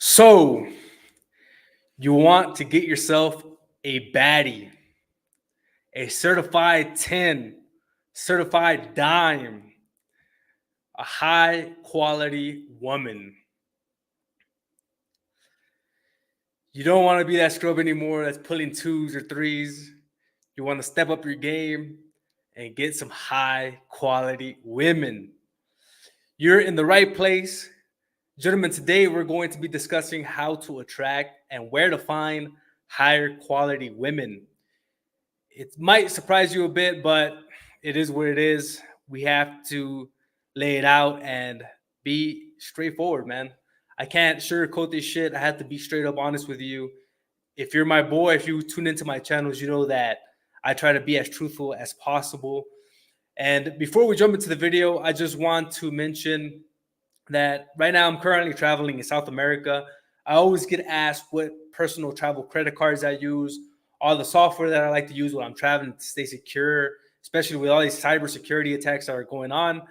So, you want to get yourself a baddie, a certified 10, certified dime, a high quality woman. You don't want to be that scrub anymore that's pulling twos or threes. You want to step up your game and get some high quality women. You're in the right place. Gentlemen, today we're going to be discussing how to attract and where to find higher quality women. It might surprise you a bit, but it is what it is. We have to lay it out and be straightforward, man. I can't sugarcoat this shit. I have to be straight up honest with you. If you're my boy, if you tune into my channels, you know that I try to be as truthful as possible. And before we jump into the video, I just want to mention that right now I'm currently traveling in South America. I always get asked what personal travel credit cards I use, all the software that I like to use when I'm traveling to stay secure, especially with all these cybersecurity attacks that are going on.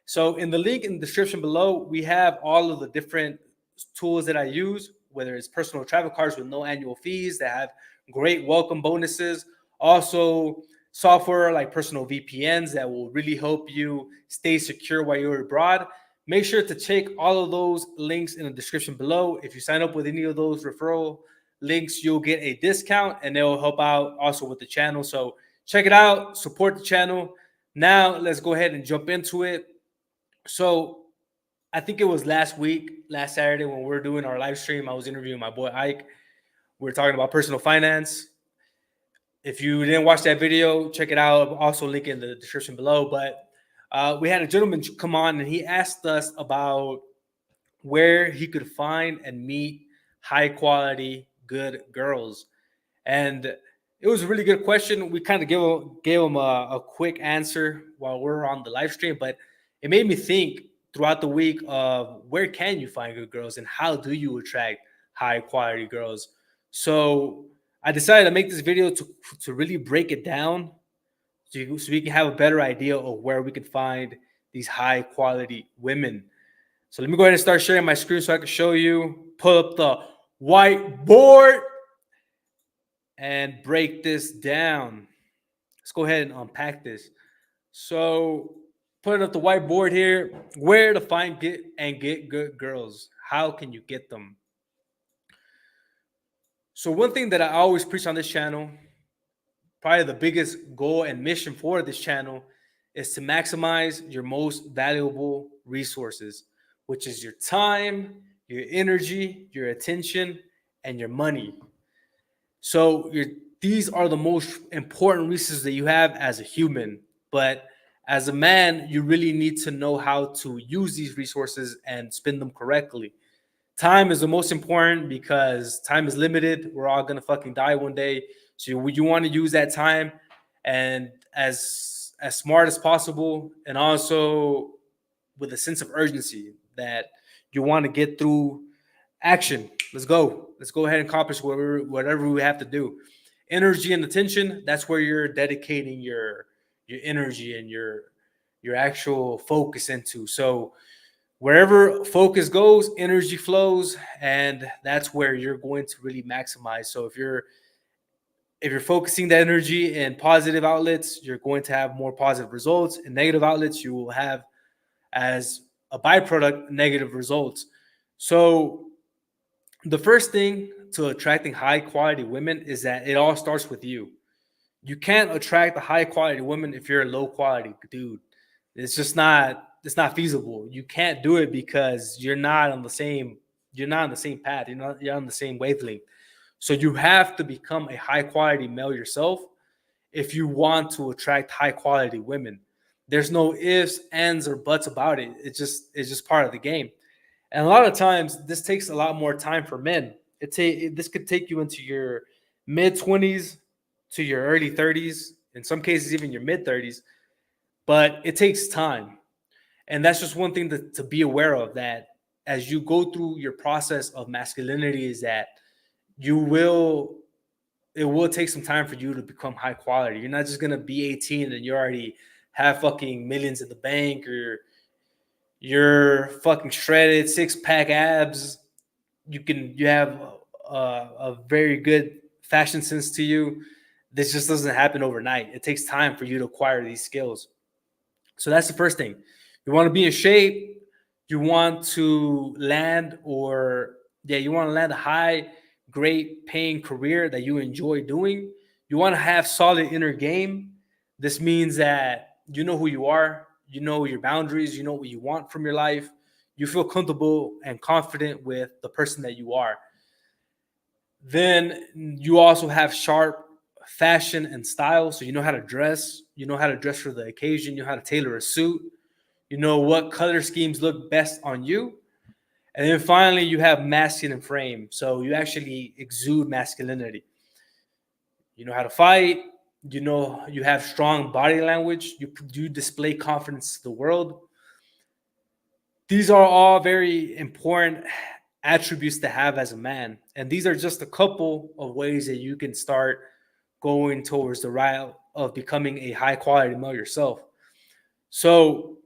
So in the link in the description below, we have all of the different tools that I use, whether it's personal travel cards with no annual fees that have great welcome bonuses. Also, software like personal VPNs that will really help you stay secure while you're abroad. Make sure to check all of those links in the description below. If you sign up with any of those referral links, you'll get a discount and they'll help out also with the channel. So check it out, support the channel. Now let's go ahead and jump into it. So I think it was last Saturday when we were doing our live stream, I was interviewing my boy Ike. We were talking about personal finance. If you didn't watch that video, check it out. I'll also link in the description below. But we had a gentleman come on and he asked us about where he could find and meet high quality, good girls. And it was a really good question. We kind of gave him a quick answer while we're on the live stream, but it made me think throughout the week of where can you find good girls and how do you attract high quality girls. So I decided to make this video to really break it down so we can have a better idea of where we can find these high quality women. So let me go ahead and start sharing my screen so I can show you. Pull up the whiteboard and break this down. Let's go ahead and unpack this. So put up the whiteboard here. Where to find get good girls. How can you get them? So one thing that I always preach on this channel, probably the biggest goal and mission for this channel, is to maximize your most valuable resources, which is your time, your energy, your attention, and your money. So these are the most important resources that you have as a human. But as a man, you really need to know how to use these resources and spend them correctly. Time is the most important because time is limited. We're all going to fucking die one day. So you want to use that time and as smart as possible, and also with a sense of urgency that you want to get through action. Let's go ahead and accomplish whatever we have to do. Energy and attention, that's where you're dedicating your energy and your actual focus into. So wherever focus goes, energy flows, and that's where you're going to really maximize. So if you're focusing that energy in positive outlets, you're going to have more positive results. In negative outlets, you will have, as a byproduct, negative results. So the first thing to attracting high quality women is that it all starts with you. You can't attract a high quality woman if you're a low quality dude. It's not feasible. You can't do it because you're not on the same path. You're on the same wavelength. So you have to become a high quality male yourself if you want to attract high quality women. There's no ifs, ands, or buts about it. It's just part of the game. And a lot of times this takes a lot more time for men. This could take you into your mid-20s to your early 30s, in some cases even your mid-30s, but it takes time. And that's just one thing to be aware of, that as you go through your process of masculinity, is that it will take some time for you to become high quality. You're not just going to be 18 and you already have fucking millions in the bank, or you're fucking shredded, six-pack abs, you have a very good fashion sense to you. This just doesn't happen overnight. It takes time for you to acquire these skills. So that's the first thing. You want to be in shape. You want to land you want to land a high, great paying career that you enjoy doing. You want to have solid inner game. This means that you know who you are, you know your boundaries, you know what you want from your life. You feel comfortable and confident with the person that you are. Then you also have sharp fashion and style. So you know how to dress, you know how to dress for the occasion, you know how to tailor a suit, you know what color schemes look best on you. And then finally, you have masculine frame. So you actually exude masculinity. You know how to fight, you know, you have strong body language, you display confidence to the world. These are all very important attributes to have as a man. And these are just a couple of ways that you can start going towards the route of becoming a high quality male yourself. So,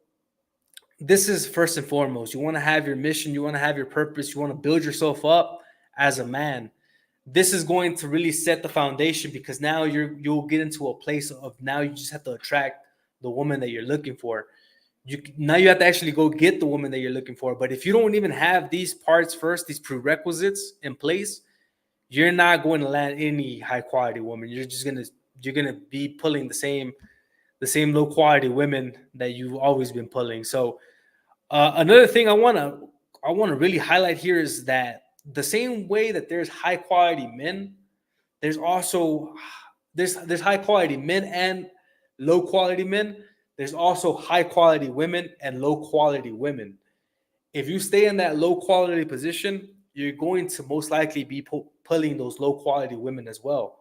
this is first and foremost. You want to have your mission, you want to have your purpose, you want to build yourself up as a man. This is going to really set the foundation because now you'll get into a place of now you just have to attract the woman that you're looking for. You have to actually go get the woman that you're looking for. But if you don't even have these parts first, these prerequisites in place, you're not going to land any high quality woman. You're gonna be pulling the same low quality women that you've always been pulling. So another thing I wanna really highlight here is that the same way that there's high quality men, there's also there's high quality men and low quality men. There's also high quality women and low quality women. If you stay in that low quality position, you're going to most likely be pulling those low quality women as well.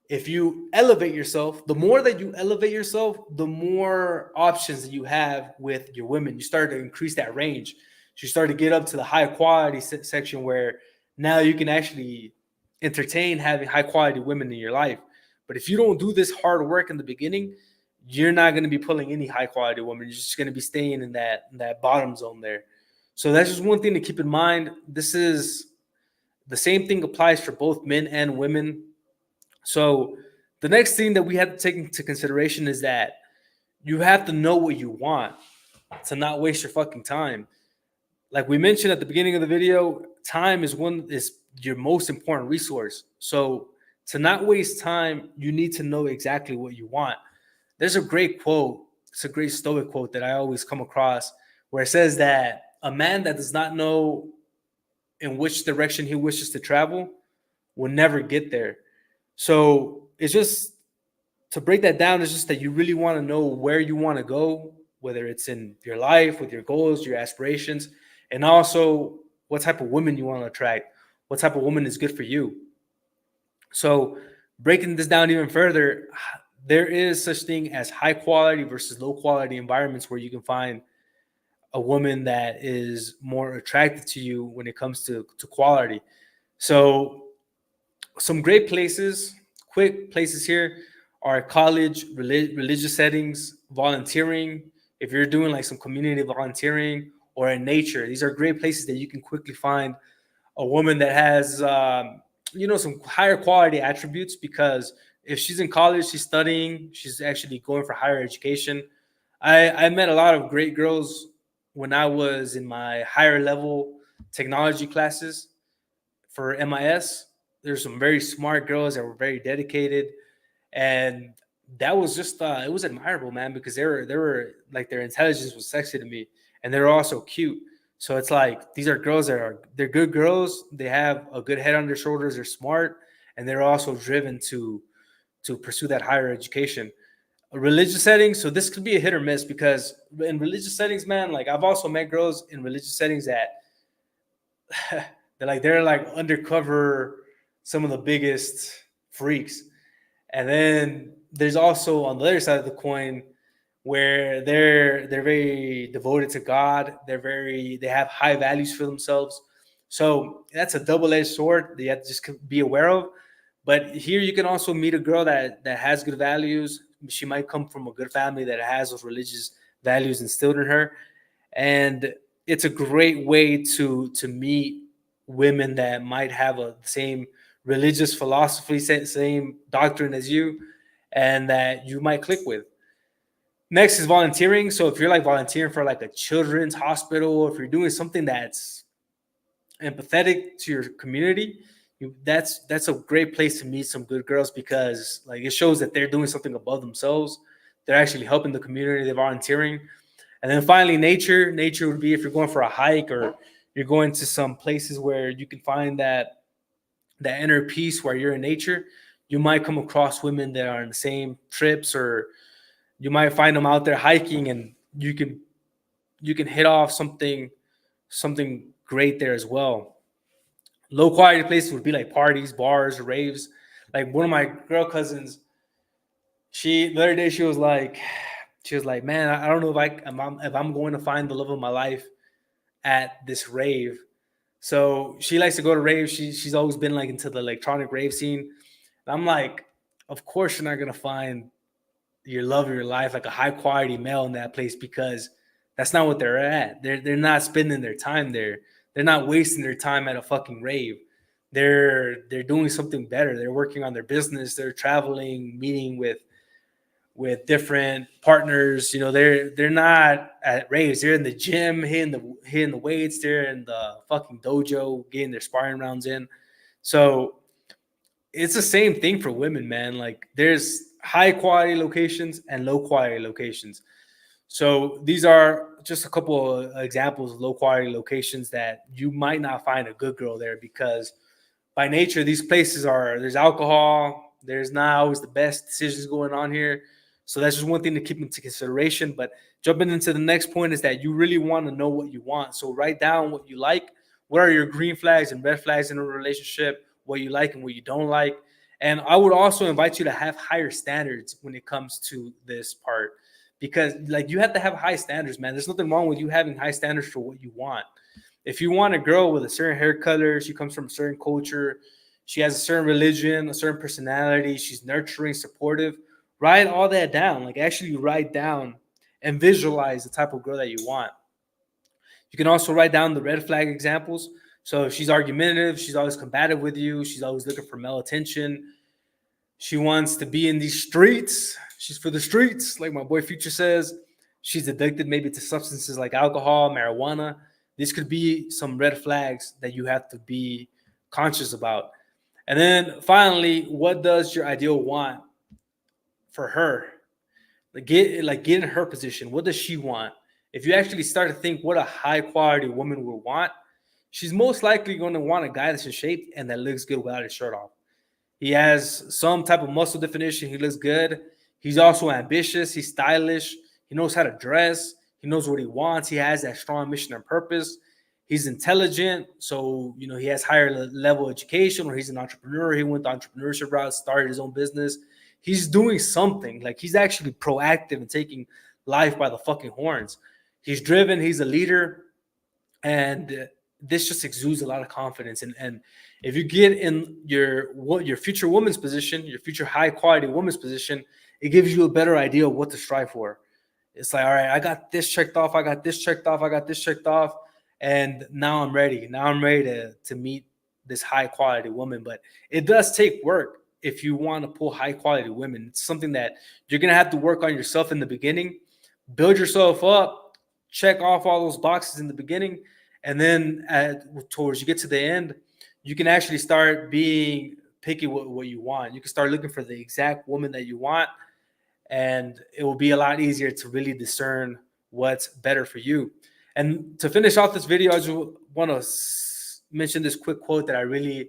If you elevate yourself, the more that you elevate yourself, the more options that you have with your women. You start to increase that range. So you start to get up to the high quality section where now you can actually entertain having high quality women in your life. But if you don't do this hard work in the beginning, you're not going to be pulling any high quality women. You're just going to be staying in that bottom zone there. So that's just one thing to keep in mind. This is the same thing applies for both men and women. So the next thing that we have to take into consideration is that you have to know what you want to not waste your fucking time. Like we mentioned at the beginning of the video, time is your most important resource. So to not waste time, you need to know exactly what you want. There's a great quote. It's a great Stoic quote that I always come across where it says that a man that does not know in which direction he wishes to travel will never get there. So it's just to break that down, it's just that you really want to know where you want to go, whether it's in your life, with your goals, your aspirations, and also what type of women you want to attract, what type of woman is good for you. So breaking this down even further, there is such thing as high quality versus low quality environments where you can find a woman that is more attracted to you when it comes to quality. So some great places, quick places here are college, religious settings, volunteering. If you're doing like some community volunteering or in nature, these are great places that you can quickly find a woman that has, some higher quality attributes because if she's in college, she's studying, she's actually going for higher education. I met a lot of great girls when I was in my higher level technology classes for MIS. There's some very smart girls that were very dedicated, and that was just it was admirable, man, because they were like their intelligence was sexy to me, and they're also cute. So it's like these are girls they're good girls. They have a good head on their shoulders. They're smart, and they're also driven to pursue that higher education. A religious setting, so this could be a hit or miss because in religious settings, man, like I've also met girls in religious settings that they're like undercover some of the biggest freaks. And then there's also on the other side of the coin where they're very devoted to God. They have high values for themselves. So that's a double-edged sword that you have to just be aware of. But here you can also meet a girl that has good values. She might come from a good family that has those religious values instilled in her. And it's a great way to meet women that might have the same religious philosophy, same doctrine as you, and that you might click with. Next is volunteering. So if you're like volunteering for like a children's hospital, or if you're doing something that's empathetic to your community, that's a great place to meet some good girls, because like it shows that they're doing something above themselves. They're actually helping the community. They're volunteering. And then finally, nature. Nature would be if you're going for a hike, or you're going to some places where you can find that inner peace where you're in nature. You might come across women that are on the same trips, or you might find them out there hiking, and you can hit off something great there as well. Low quality places would be like parties, bars, raves. Like one of my girl cousins, the other day she was like, man, I don't know if I'm going to find the love of my life at this rave. So she likes to go to raves. She's always been like into the electronic rave scene. And I'm like, of course you're not gonna find your love of your life, like a high quality male in that place, because that's not what they're at. They're not spending their time there. They're not wasting their time at a fucking rave. They're doing something better. They're working on their business. They're traveling, meeting with different partners. You know, they're not at raves. They're in the gym, hitting the weights. They're in the fucking dojo, getting their sparring rounds in. So it's the same thing for women, man. Like there's high quality locations and low quality locations. So these are just a couple of examples of low quality locations that you might not find a good girl there, because by nature, these places there's alcohol, there's not always the best decisions going on here. So that's just one thing to keep into consideration. But jumping into the next point is that you really want to know what you want. So write down what you like. What are your green flags and red flags in a relationship? What you like and what you don't like. And I would also invite you to have higher standards when it comes to this part, because like you have to have high standards, man. There's nothing wrong with you having high standards for what you want. If you want a girl with a certain hair color, she comes from a certain culture, she has a certain religion, a certain personality, she's nurturing, supportive, write all that down. Like actually write down and visualize the type of girl that you want. You can also write down the red flag examples. So if she's argumentative, she's always combative with you, she's always looking for male attention, she wants to be in these streets, she's for the streets, like my boy Future says, she's addicted maybe to substances like alcohol, marijuana. This could be some red flags that you have to be conscious about. And then finally, what does your ideal want for her? Get in her position. What does she want? If you actually start to think what a high quality woman will want, she's most likely going to want a guy that's in shape and that looks good without his shirt off. He has some type of muscle definition. He looks good. He's also ambitious. He's stylish. He knows how to dress. He knows what he wants. He has that strong mission and purpose. He's intelligent. So, you know, he has higher level education, or he's an entrepreneur. He went the entrepreneurship route, started his own business. He's doing something. Like he's actually proactive and taking life by the fucking horns. He's driven. He's a leader. And this just exudes a lot of confidence. And if you get in your future woman's position, your future high quality woman's position, it gives you a better idea of what to strive for. It's like, all right, I got this checked off, I got this checked off, I got this checked off, and now I'm ready. Now I'm ready to meet this high quality woman. But it does take work if you want to pull high quality women. It's something that you're gonna have to work on yourself in the beginning, build yourself up, check off all those boxes in the beginning, and then towards you get to the end, you can actually start being picky what you want. You can start looking for the exact woman that you want, and it will be a lot easier to really discern what's better for you. And to finish off this video, I just want to mention this quick quote that I really,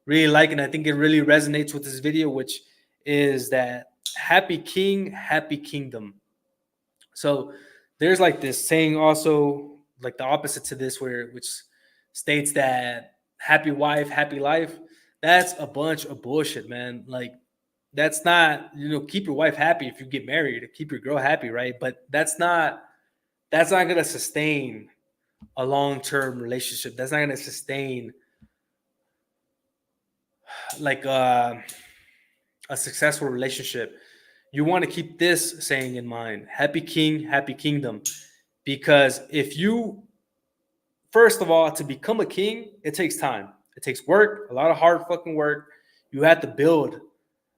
really like, and I think it really resonates with this video, which is that happy king, happy kingdom. So there's like this saying also, like the opposite to this, which states that happy wife, happy life. That's a bunch of bullshit, man. Like that's not, keep your wife happy if you get married, keep your girl happy, right? But that's not gonna sustain a long-term relationship. That's not gonna sustain like a successful relationship. You want to keep this saying in mind: happy king, happy kingdom. Because if you first of all, to become a king, it takes time. It takes work, a lot of hard fucking work. You have to build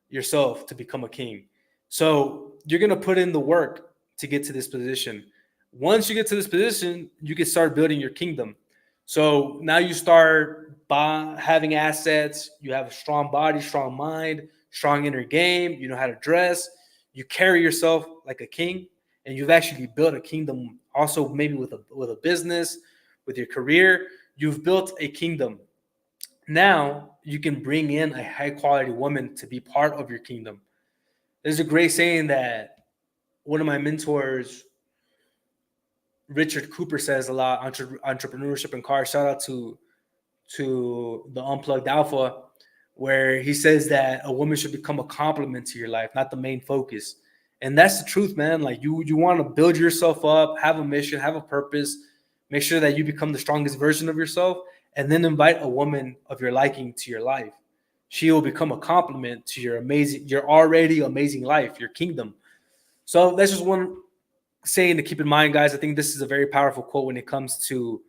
yourself to become a king. So you're going to put in the work to get to this position. Once you get to this position, you can start building your kingdom. So now you start having assets. You have a strong body, strong mind, strong inner game. You know how to dress. You carry yourself like a king, and you've actually built a kingdom. Also, maybe with a business, with your career, you've built a kingdom. Now you can bring in a high quality woman to be part of your kingdom. There's a great saying that one of my mentors, Richard Cooper, says a lot. Entrepreneurship and cars. Shout out to the Unplugged Alpha, where he says that a woman should become a complement to your life, not the main focus. And that's the truth, man. Like you want to build yourself up, have a mission, have a purpose, make sure that you become the strongest version of yourself, and then invite a woman of your liking to your life. She will become a complement to your already amazing life, your kingdom. So that's just one saying to keep in mind, guys. I think this is a very powerful quote when it comes to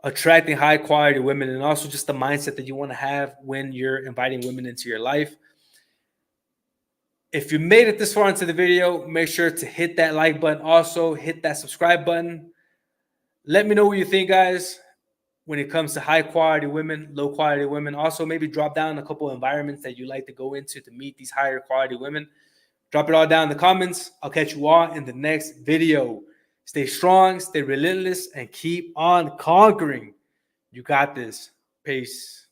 attracting high quality women, and also just the mindset that you want to have when you're inviting women into your life. If you made it this far into the video, make sure to hit that like button. Also, hit that subscribe button. Let me know what you think, guys, when it comes to high quality women, low quality women. Also, maybe drop down a couple of environments that you like to go into to meet these higher quality women. Drop it all down in the comments. I'll catch you all in the next video. Stay strong, stay relentless, and keep on conquering. You got this. Peace.